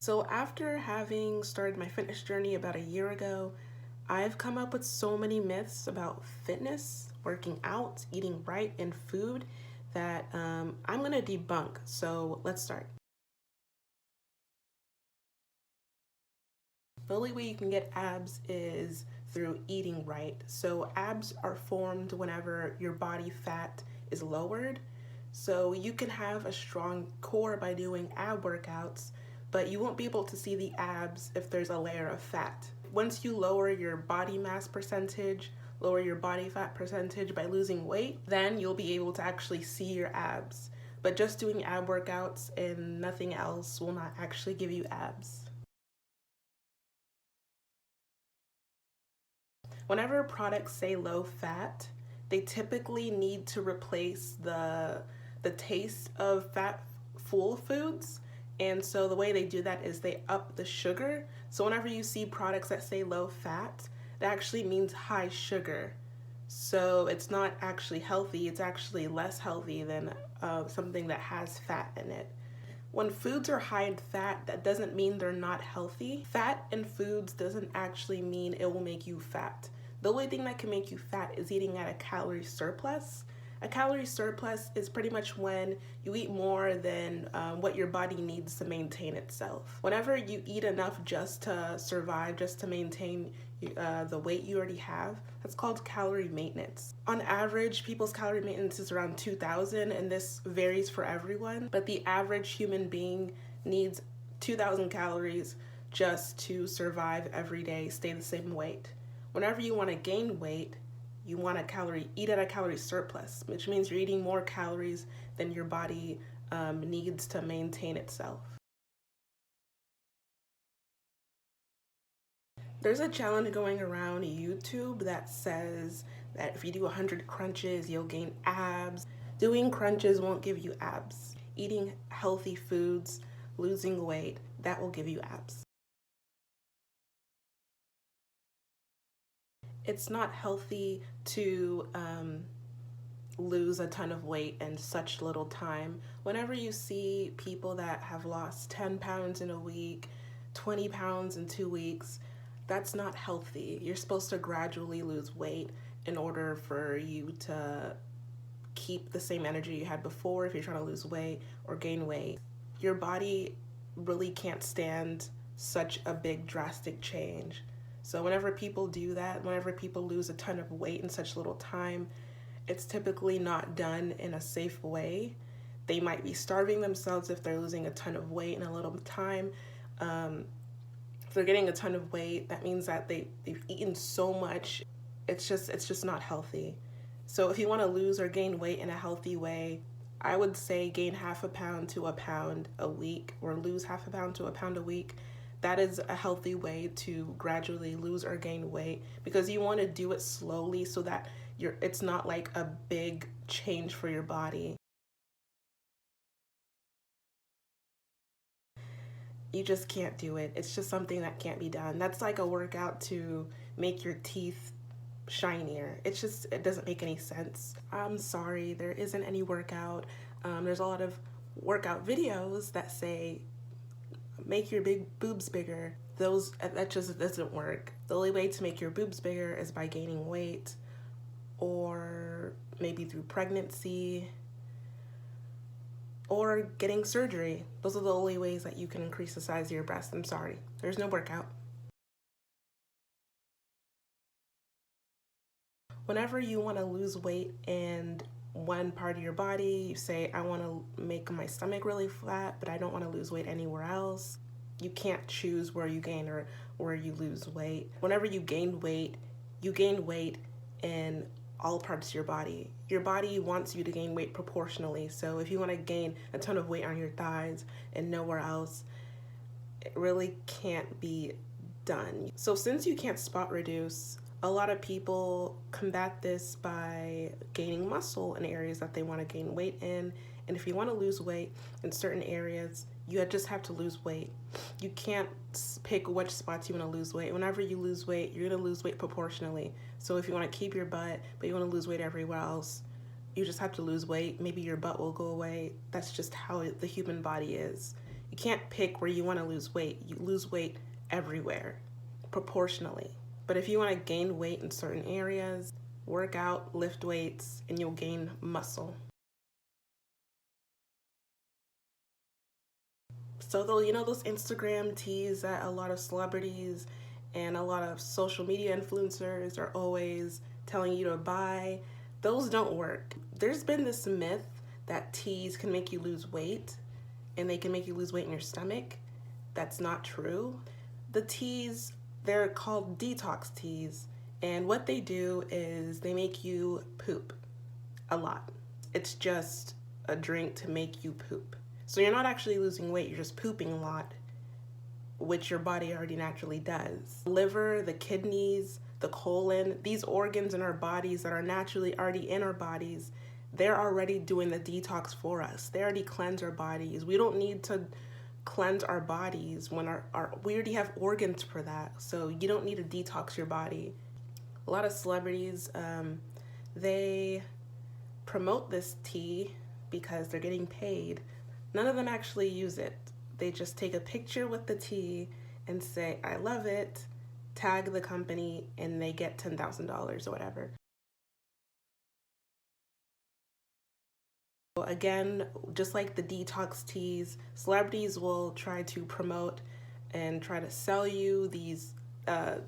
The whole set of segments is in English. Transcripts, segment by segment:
So after having started my fitness journey about a year ago, I've come up with so many myths about fitness, working out, eating right, and food that I'm gonna debunk. So let's start. The only way you can get abs is through eating right. So abs are formed whenever your body fat is lowered. So you can have a strong core by doing ab workouts, but you won't be able to see the abs if there's a layer of fat. Once you lower your body mass percentage, lower your body fat percentage by losing weight, then you'll be able to actually see your abs. But just doing ab workouts and nothing else will not actually give you abs. Whenever products say low fat, they typically need to replace the taste of fat full foods. And so the way they do that is they up the sugar. So whenever you see products that say low fat, that actually means high sugar. So it's not actually healthy, it's actually less healthy than something that has fat in it. When foods are high in fat, that doesn't mean they're not healthy. Fat in foods doesn't actually mean it will make you fat. The only thing that can make you fat is eating at a calorie surplus. A calorie surplus is pretty much when you eat more than what your body needs to maintain itself. Whenever you eat enough just to survive, just to maintain the weight you already have, that's called calorie maintenance. On average, people's calorie maintenance is around 2,000, and this varies for everyone, but the average human being needs 2,000 calories just to survive every day, stay the same weight. Whenever you want to gain weight, you want to eat at a calorie surplus, which means you're eating more calories than your body needs to maintain itself. There's a challenge going around YouTube that says that if you do 100 crunches, you'll gain abs. Doing crunches won't give you abs. Eating healthy foods, losing weight, that will give you abs. It's not healthy to lose a ton of weight in such little time. Whenever you see people that have lost 10 pounds in a week, 20 pounds in 2 weeks, that's not healthy. You're supposed to gradually lose weight in order for you to keep the same energy you had before if you're trying to lose weight or gain weight. Your body really can't stand such a big drastic change. So whenever people do that, whenever people lose a ton of weight in such little time, it's typically not done in a safe way. They might be starving themselves if they're losing a ton of weight in a little time. If they're getting a ton of weight, that means that they've eaten so much. It's just not healthy. So if you want to lose or gain weight in a healthy way, I would say gain half a pound to a pound a week, or lose half a pound to a pound a week. That is a healthy way to gradually lose or gain weight, because you want to do it slowly so that it's not like a big change for your body. You just can't do it. It's just something that can't be done. That's like a workout to make your teeth shinier. It doesn't make any sense. I'm sorry, there isn't any workout. There's a lot of workout videos that say make your big boobs bigger. That just doesn't work. The only way to make your boobs bigger is by gaining weight, or maybe through pregnancy, or getting surgery. Those are the only ways that you can increase the size of your breast. I'm sorry, there's no workout. Whenever you want to lose weight in one part of your body, you say, I want to make my stomach really flat, but I don't want to lose weight anywhere else. You can't choose where you gain or where you lose weight. Whenever you gain weight in all parts of your body. Your body wants you to gain weight proportionally. So if you want to gain a ton of weight on your thighs and nowhere else, it really can't be done. So since you can't spot reduce, a lot of people combat this by gaining muscle in areas that they want to gain weight in. And if you want to lose weight in certain areas, you just have to lose weight. You can't pick which spots you want to lose weight. Whenever you lose weight, you're going to lose weight proportionally. So if you want to keep your butt, but you want to lose weight everywhere else, you just have to lose weight. Maybe your butt will go away. That's just how the human body is. You can't pick where you want to lose weight. You lose weight everywhere, proportionally. But if you want to gain weight in certain areas, work out, lift weights, and you'll gain muscle. So those Instagram teas that a lot of celebrities and a lot of social media influencers are always telling you to buy, those don't work. There's been this myth that teas can make you lose weight and they can make you lose weight in your stomach. That's not true. The teas, they're called detox teas, and what they do is they make you poop a lot. It's just a drink to make you poop. So you're not actually losing weight, you're just pooping a lot, which your body already naturally does. The liver, the kidneys, the colon, these organs in our bodies that are naturally already in our bodies, they're already doing the detox for us. They already cleanse our bodies. We don't need to cleanse our bodies when we already have organs for that. So you don't need to detox your body. A lot of celebrities, they promote this tea because they're getting paid. None of them actually use it. They just take a picture with the tea and say, I love it, tag the company, and they get $10,000 or whatever. Again, just like the detox teas, celebrities will try to promote and try to sell you these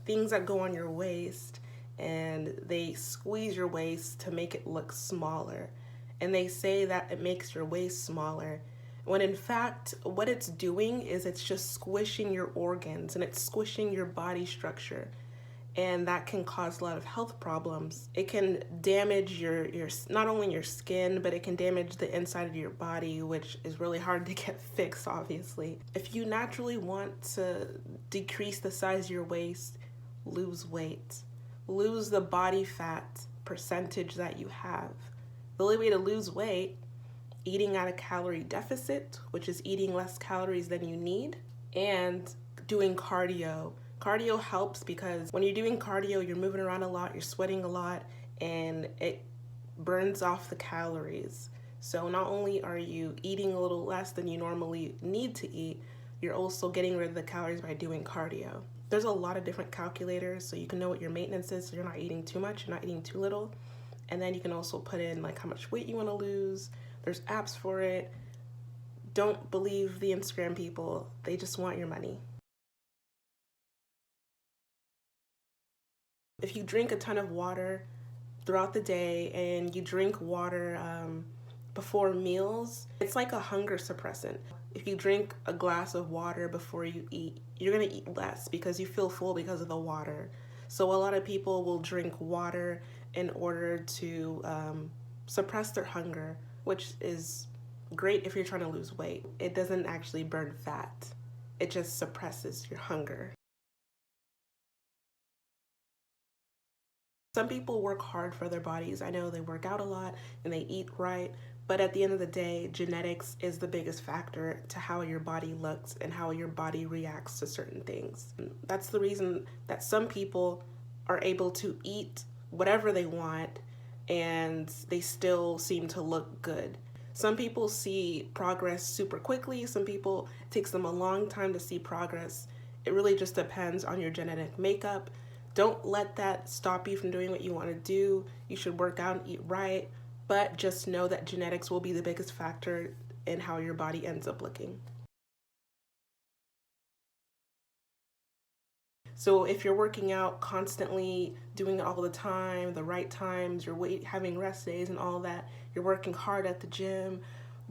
things that go on your waist, and they squeeze your waist to make it look smaller. And they say that it makes your waist smaller, when in fact, what it's doing is it's just squishing your organs and it's squishing your body structure. And that can cause a lot of health problems. It can damage your not only your skin, but it can damage the inside of your body, which is really hard to get fixed, obviously. If you naturally want to decrease the size of your waist, lose weight. Lose the body fat percentage that you have. The only way to lose weight, eating at a calorie deficit, which is eating less calories than you need, and doing cardio. Cardio helps because when you're doing cardio, you're moving around a lot, you're sweating a lot, and it burns off the calories. So not only are you eating a little less than you normally need to eat, you're also getting rid of the calories by doing cardio. There's a lot of different calculators, so you can know what your maintenance is, so you're not eating too much, you're not eating too little. And then you can also put in like how much weight you want to lose. There's apps for it. Don't believe the Instagram people. They just want your money. If you drink a ton of water throughout the day and you drink water before meals, it's like a hunger suppressant. If you drink a glass of water before you eat, you're gonna eat less because you feel full because of the water. So a lot of people will drink water in order to suppress their hunger, which is great if you're trying to lose weight. It doesn't actually burn fat. It just suppresses your hunger. Some people work hard for their bodies. I know they work out a lot and they eat right, but at the end of the day, genetics is the biggest factor to how your body looks and how your body reacts to certain things. That's the reason that some people are able to eat whatever they want and they still seem to look good. Some people see progress super quickly. Some people, it takes them a long time to see progress. It really just depends on your genetic makeup. Don't let that stop you from doing what you want to do. You should work out and eat right, but just know that genetics will be the biggest factor in how your body ends up looking. So if you're working out constantly, doing it all the time, the right times, you're having rest days and all that, you're working hard at the gym,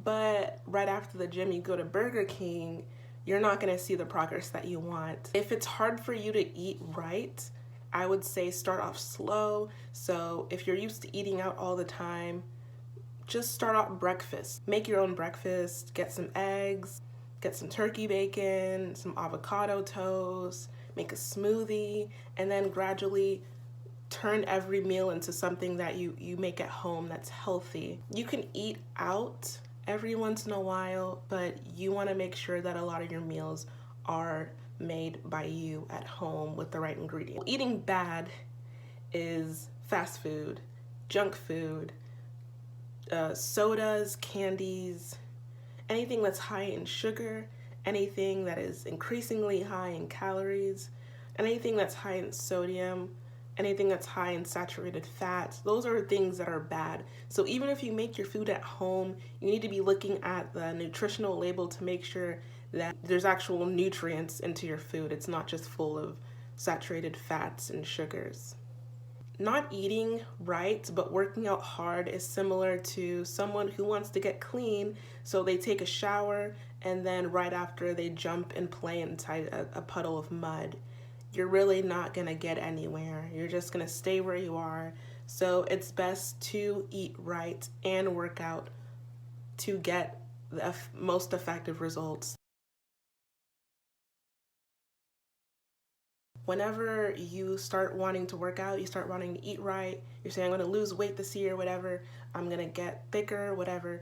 but right after the gym you go to Burger King, you're not going to see the progress that you want. If it's hard for you to eat right, I would say start off slow. So if you're used to eating out all the time, just start out breakfast. Make your own breakfast, get some eggs, get some turkey bacon, some avocado toast, make a smoothie, and then gradually turn every meal into something that you make at home that's healthy. You can eat out every once in a while, but you want to make sure that a lot of your meals are made by you at home with the right ingredients. Eating bad is fast food, junk food, sodas, candies, anything that's high in sugar, anything that is increasingly high in calories, anything that's high in sodium, anything that's high in saturated fats. Those are things that are bad. So even if you make your food at home, you need to be looking at the nutritional label to make sure that there's actual nutrients into your food. It's not just full of saturated fats and sugars. Not eating right but working out hard is similar to someone who wants to get clean, so they take a shower and then right after they jump and play inside a puddle of mud. You're really not gonna get anywhere. You're just gonna stay where you are. So it's best to eat right and work out to get the most effective results. Whenever you start wanting to work out, you start wanting to eat right, you're saying, I'm gonna lose weight this year, whatever, I'm gonna get thicker, whatever.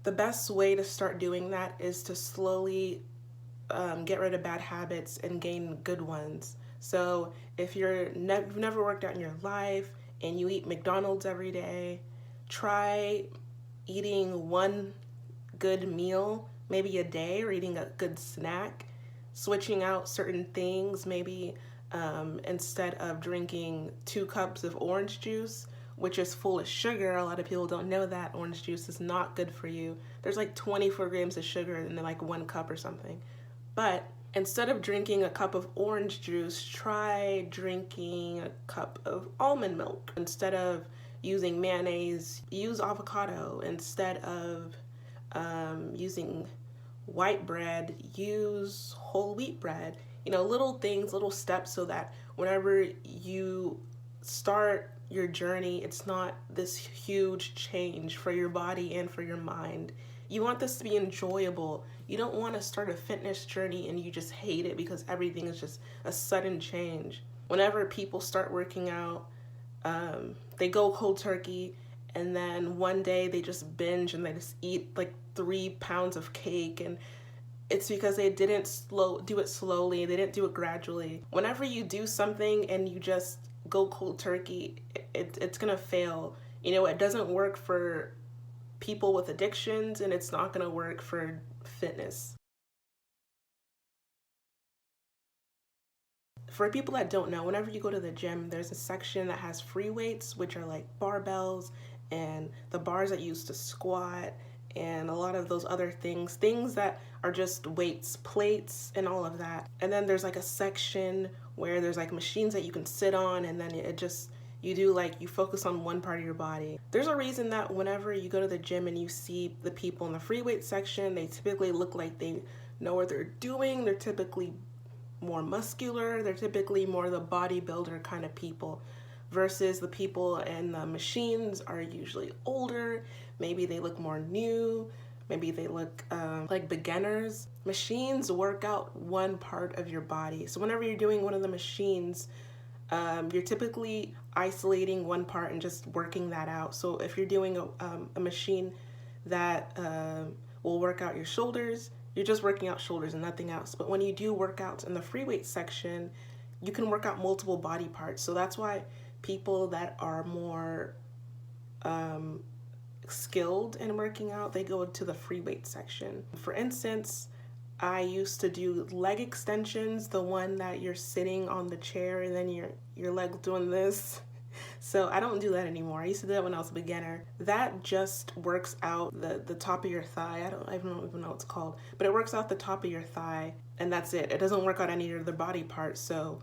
The best way to start doing that is to slowly get rid of bad habits and gain good ones. So if you've never worked out in your life and you eat McDonald's every day, try eating one good meal, maybe a day, or eating a good snack, switching out certain things, maybe instead of drinking 2 cups of orange juice, which is full of sugar. A lot of people don't know that orange juice is not good for you. There's like 24 grams of sugar in like 1 cup or something. But instead of drinking a cup of orange juice, try drinking a cup of almond milk. Instead of using mayonnaise, use avocado. Instead of using white bread, use whole wheat bread. You know, little things, little steps, so that whenever you start your journey, it's not this huge change for your body and for your mind. You want this to be enjoyable. You don't want to start a fitness journey and you just hate it because everything is just a sudden change. Whenever people start working out, they go cold turkey, and then one day they just binge and they just eat like 3 pounds of cake, and it's because they didn't do it slowly, they didn't do it gradually. Whenever you do something and you just go cold turkey, it's gonna fail. You know, it doesn't work for people with addictions, and it's not gonna work for fitness. For people that don't know, whenever you go to the gym, there's a section that has free weights, which are like barbells and the bars that you use to squat and a lot of those other things that are just weights, plates, and all of that. And then there's like a section where there's like machines that you can sit on, and then you focus on one part of your body. There's a reason that whenever you go to the gym and you see the people in the free weight section, they typically look like they know what they're doing. They're typically more muscular. They're typically more the bodybuilder kind of people, versus the people in the machines are usually older. Maybe they look more new. Maybe they look like beginners. Machines work out one part of your body. So whenever you're doing one of the machines, you're typically isolating one part and just working that out. So if you're doing a machine that will work out your shoulders, you're just working out shoulders and nothing else. But when you do workouts in the free weight section, you can work out multiple body parts. So that's why people that are more skilled in working out, they go to the free weight section. For instance, I used to do leg extensions, the one that you're sitting on the chair and then your leg doing this. So I don't do that anymore. I used to do that when I was a beginner. That just works out the top of your thigh. I don't even know what it's called, but it works out the top of your thigh, and that's it. It doesn't work out any other body parts. So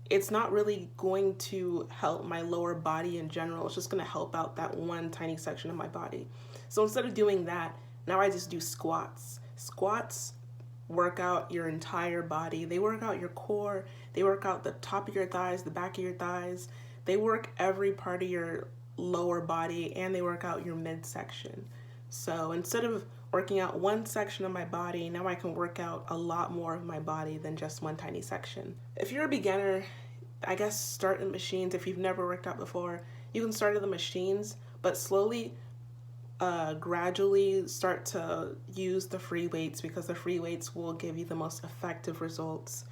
it's not really going to help my lower body in general. It's just going to help out that one tiny section of my body. So instead of doing that, now I just do squats. Squats work out your entire body. They work out your core. They work out the top of your thighs, the back of your thighs. They work every part of your lower body, and they work out your midsection. So instead of working out one section of my body, now I can work out a lot more of my body than just one tiny section. If you're a beginner, I guess start in machines. If you've never worked out before, you can start at the machines, but slowly, gradually start to use the free weights, because the free weights will give you the most effective results.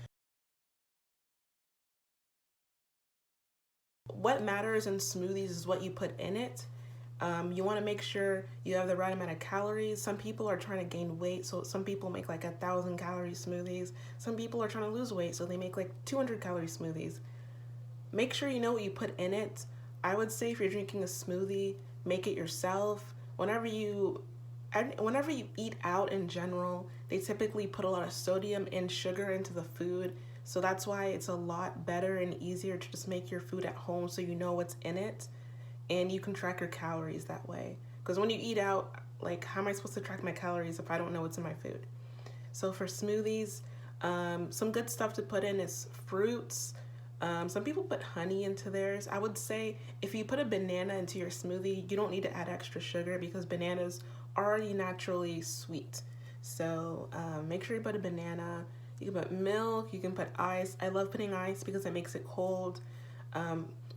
What matters in smoothies is what you put in it. You want to make sure you have the right amount of calories. Some people are trying to gain weight, so some people make like 1,000-calorie smoothies. Some people are trying to lose weight, so they make like 200-calorie smoothies. Make sure you know what you put in it. I would say if you're drinking a smoothie, make it yourself. Whenever you eat out in general, they typically put a lot of sodium and sugar into the food. So that's why it's a lot better and easier to just make your food at home so you know what's in it and you can track your calories that way. Because when you eat out, like, how am I supposed to track my calories if I don't know what's in my food? So for smoothies, some good stuff to put in is fruits. Some people put honey into theirs. I would say if you put a banana into your smoothie, you don't need to add extra sugar because bananas are already naturally sweet. So make sure you put a banana. You can put milk, you can put ice. I love putting ice because it makes it cold.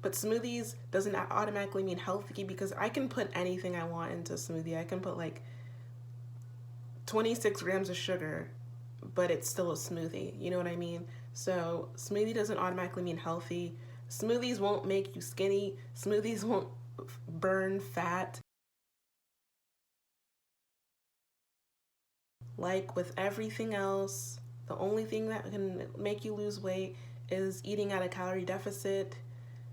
But smoothies doesn't automatically mean healthy because I can put anything I want into a smoothie. I can put like 26 grams of sugar, but it's still a smoothie. You know what I mean? So smoothie doesn't automatically mean healthy. Smoothies won't make you skinny. Smoothies won't burn fat. Like with everything else, the only thing that can make you lose weight is eating at a calorie deficit.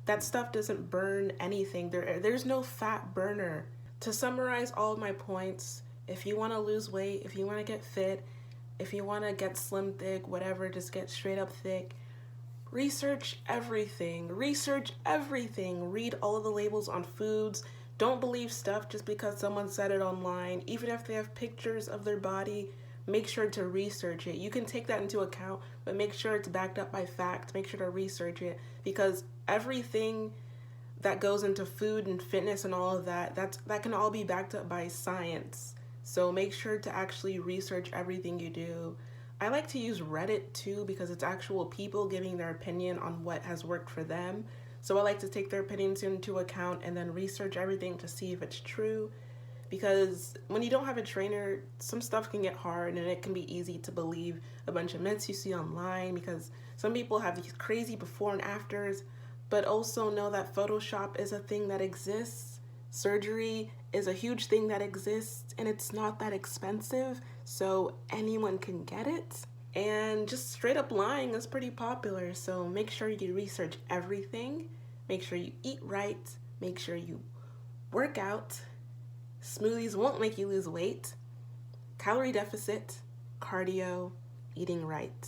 That stuff doesn't burn anything. There's no fat burner. To summarize all of my points, if you want to lose weight, if you want to get fit, if you want to get slim thick, whatever, just get straight up thick, research everything. Research everything. Read all of the labels on foods. Don't believe stuff just because someone said it online. Even if they have pictures of their body, make sure to research it. You can take that into account, but make sure it's backed up by fact. Make sure to research it because everything that goes into food and fitness and all of that, that can all be backed up by science. So make sure to actually research everything you do. I like to use Reddit too because it's actual people giving their opinion on what has worked for them. So I like to take their opinions into account and then research everything to see if it's true. Because when you don't have a trainer, some stuff can get hard and it can be easy to believe a bunch of myths you see online because some people have these crazy before and afters, but also know that Photoshop is a thing that exists. Surgery is a huge thing that exists and it's not that expensive, so anyone can get it. And just straight up lying is pretty popular, so make sure you research everything. Make sure you eat right. Make sure you work out. Smoothies won't make you lose weight. Calorie deficit, cardio, eating right.